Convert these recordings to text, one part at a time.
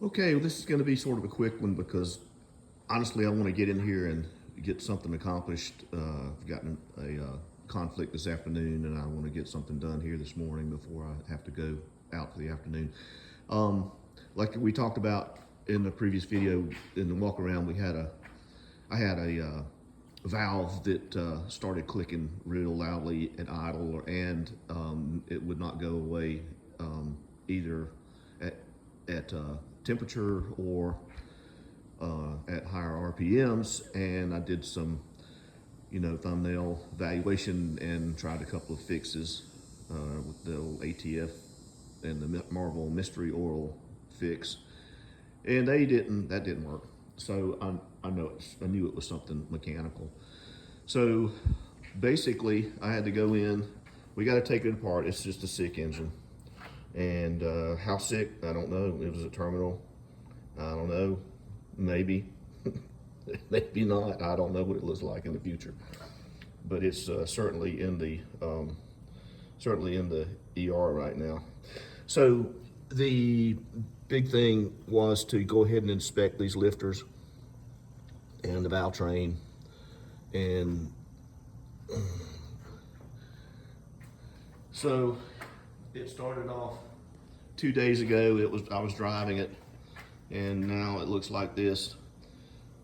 Okay, well, this is going to be sort of a quick one because honestly, I want to get in here and get something accomplished. I've gotten a conflict this afternoon, and I want to get something done here this morning before I have to go out for the afternoon. Like we talked about in the previous video, in the walk around, I had a valve that started clicking real loudly at idle, and it would not go away either at temperature or at higher RPMs. And I did some, thumbnail evaluation and tried a couple of fixes with the old ATF and the Marvel Mystery Oil fix, and that didn't work. So I knew it was something mechanical. So basically, I had to go in. We got to take it apart. It's just a sick engine, and how sick, I don't know. It was a terminal. I don't know. Maybe, maybe not. I don't know what it looks like in the future, but it's certainly in the ER right now. So the big thing was to go ahead and inspect these lifters and the valve train, and so it started off 2 days ago. I was driving it, and now it looks like this.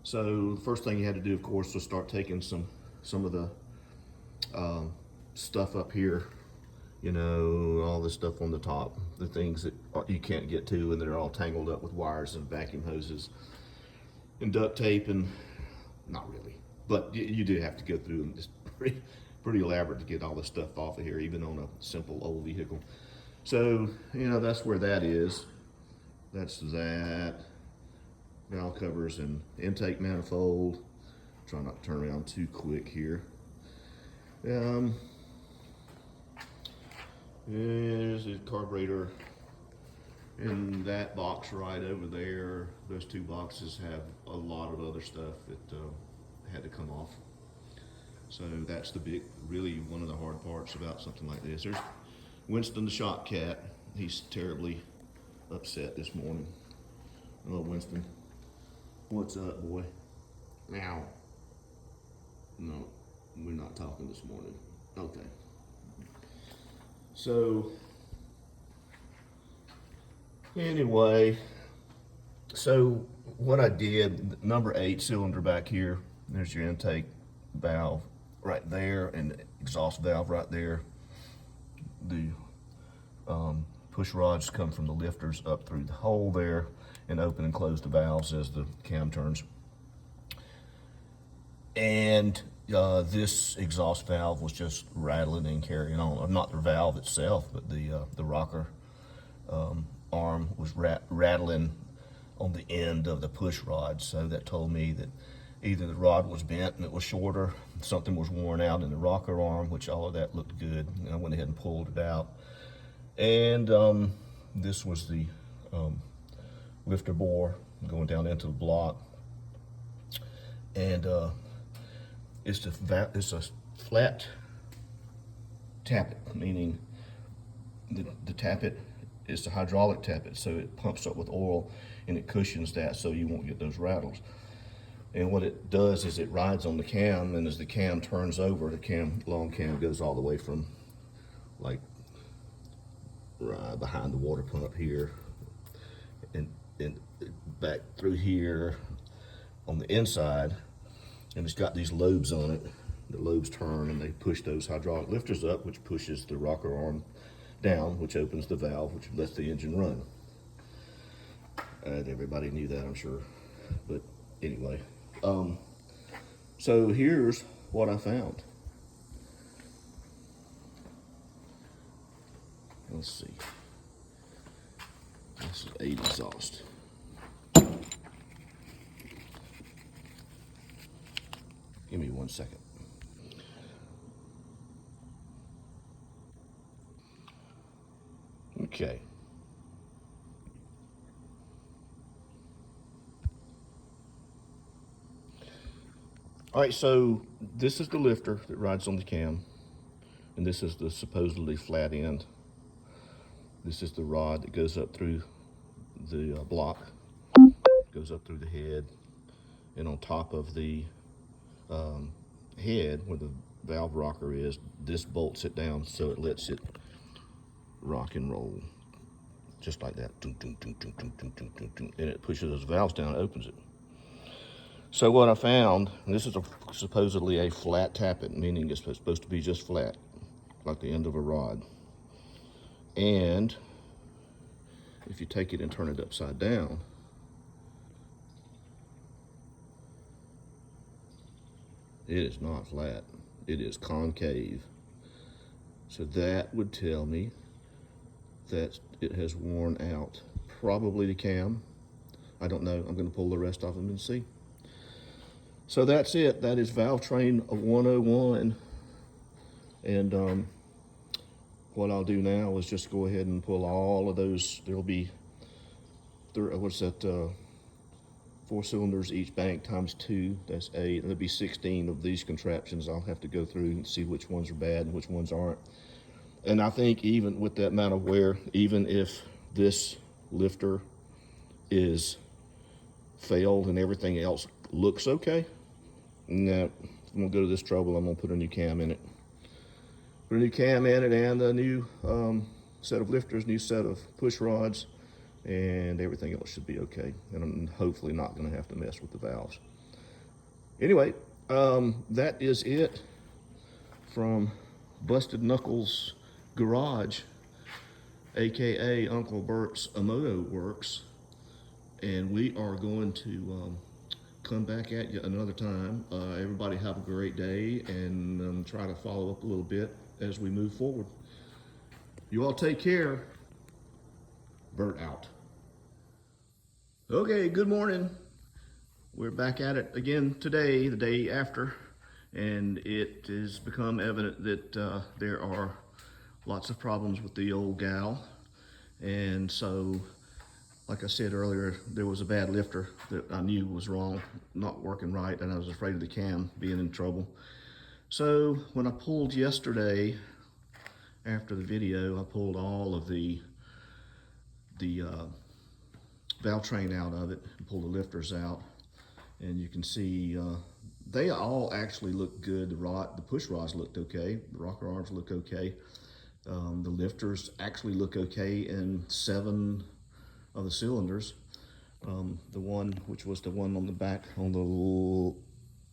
So the first thing you had to do, of course, was start taking some of the stuff up here, all this stuff on the top, the things that you can't get to, and they're all tangled up with wires and vacuum hoses and duct tape, and not really, but you do have to go through them. It's pretty elaborate to get all this stuff off of here, even on a simple old vehicle. So, that's where that is. That's that. Valve covers and intake manifold. Try not to turn around too quick here. There's a carburetor in that box right over there. Those two boxes have a lot of other stuff that had to come off. So that's really one of the hard parts about something like this. There's Winston the shop cat. He's terribly upset this morning. Hello, Winston. What's up, boy? Meow. No, we're not talking this morning. Okay. So, anyway, so what I did, number 8 cylinder back here, there's your intake valve right there and the exhaust valve right there. The push rods come from the lifters up through the hole there and open and close the valves as the cam turns. And this exhaust valve was just rattling and carrying on. Not the valve itself, but the rocker arm was rattling on the end of the push rod. So that told me that either the rod was bent and it was shorter, something was worn out in the rocker arm, which all of that looked good. And I went ahead and pulled it out. And this was the lifter bore going down into the block. And it's a flat tappet, meaning the tappet is the hydraulic tappet, so it pumps up with oil and it cushions that so you won't get those rattles. And what it does is it rides on the cam, and as the cam turns over, the long cam goes all the way from like right behind the water pump here and back through here on the inside, and it's got these lobes on it. The lobes turn and they push those hydraulic lifters up, which pushes the rocker arm down, which opens the valve, which lets the engine run. Everybody knew that, I'm sure, but anyway. So here's what I found. Let's see. This is 8 exhaust. Give me 1 second. Okay. All right, so this is the lifter that rides on the cam, and this is the supposedly flat end. This is the rod that goes up through the block goes up through the head, and on top of the head where the valve rocker is, this bolts it down so it lets it rock and roll just like that. And it pushes those valves down and opens it. So what I found, and this is supposedly a flat tappet, meaning it's supposed to be just flat, like the end of a rod. And if you take it and turn it upside down, it is not flat. It is concave. So that would tell me that it has worn out. Probably the cam. I don't know. I'm going to pull the rest of them and see. So that's it. That is Valve Train 101. And what I'll do now is just go ahead and pull all of those. There'll be, what's that, 4 cylinders each bank times 2, that's 8. There'll be 16 of these contraptions. I'll have to go through and see which ones are bad and which ones aren't. And I think even with that amount of wear, even if this lifter is failed and everything else looks okay, no, I'm gonna go to this trouble. I'm gonna put a new cam in it. Put a new cam in it and a new set of lifters, new set of push rods, and everything else should be okay. And I'm hopefully not gonna have to mess with the valves. Anyway, that is it from Busted Knuckles Garage, AKA Uncle Bert's Amoto Works. And we are going to come back at you another time. Everybody have a great day, and try to follow up a little bit as we move forward. You all take care. Bert out. Okay, good morning. We're back at it again today, the day after, and it has become evident that there are lots of problems with the old gal. And so, like I said earlier, there was a bad lifter that I knew was wrong, not working right, and I was afraid of the cam being in trouble. So when I pulled yesterday, after the video, I pulled all of the valve train out of it and pulled the lifters out, and you can see they all actually look good. The push rods looked okay, the rocker arms look okay, the lifters actually look okay in 7 of the cylinders. The one which was the one on the back, on the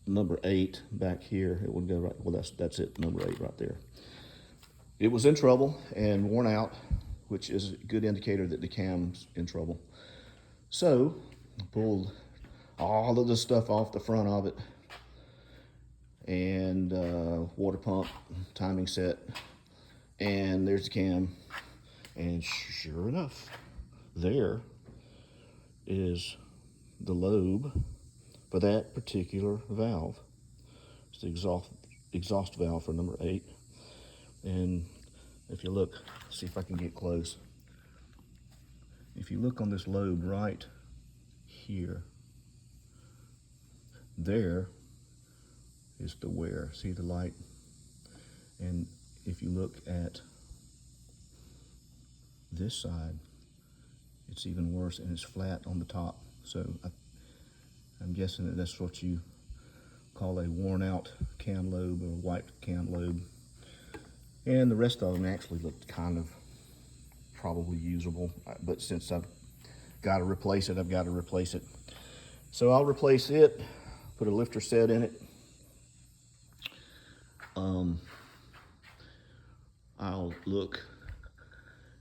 number 8 back here, it would go right, well that's it, number 8 right there. It was in trouble and worn out, which is a good indicator that the cam's in trouble. So I pulled all of the stuff off the front of it, and water pump, timing set, and there's the cam, and sure enough, there is the lobe for that particular valve. It's the exhaust valve for number 8. And if you look, see if I can get close. If you look on this lobe right here, there is the wear. See the light? And if you look at this side, it's even worse, and it's flat on the top. So I'm guessing that that's what you call a worn out cam lobe or wiped cam lobe. And the rest of them actually looked kind of probably usable, but since I've got to replace it, I've got to replace it. So I'll replace it, put a lifter set in it. I'll look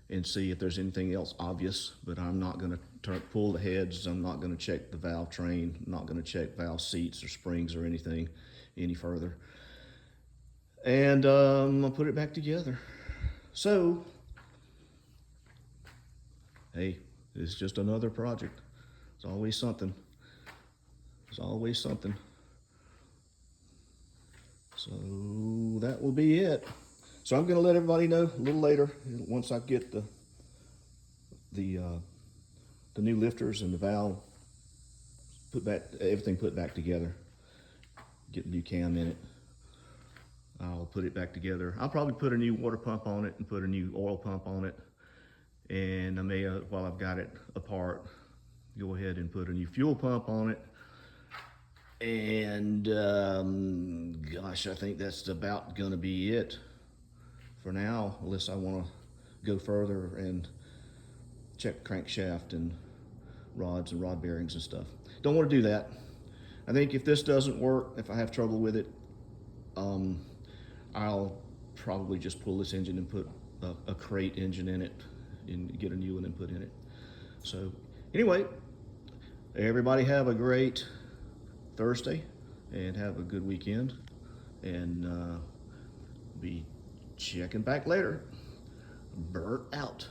and see if there's anything else obvious, but I'm not going to pull the heads. I'm not going to check the valve train. I'm not going to check valve seats or springs or anything any further. And I'm going to put it back together. So, hey, it's just another project. It's always something. There's always something. So that will be it. So I'm going to let everybody know a little later, once I get the new lifters and the valve everything put back together. Get the new cam in it. I'll put it back together. I'll probably put a new water pump on it and put a new oil pump on it. And I may, while I've got it apart, go ahead and put a new fuel pump on it. And gosh, I think that's about gonna be it for now, unless I want to go further and check crankshaft and rods and rod bearings and stuff. Don't want to do that. I think if this doesn't work, if I have trouble with it, I'll probably just pull this engine and put a crate engine in it and get a new one and put in it. So anyway, everybody have a great Thursday and have a good weekend, and be checking back later. Bert out.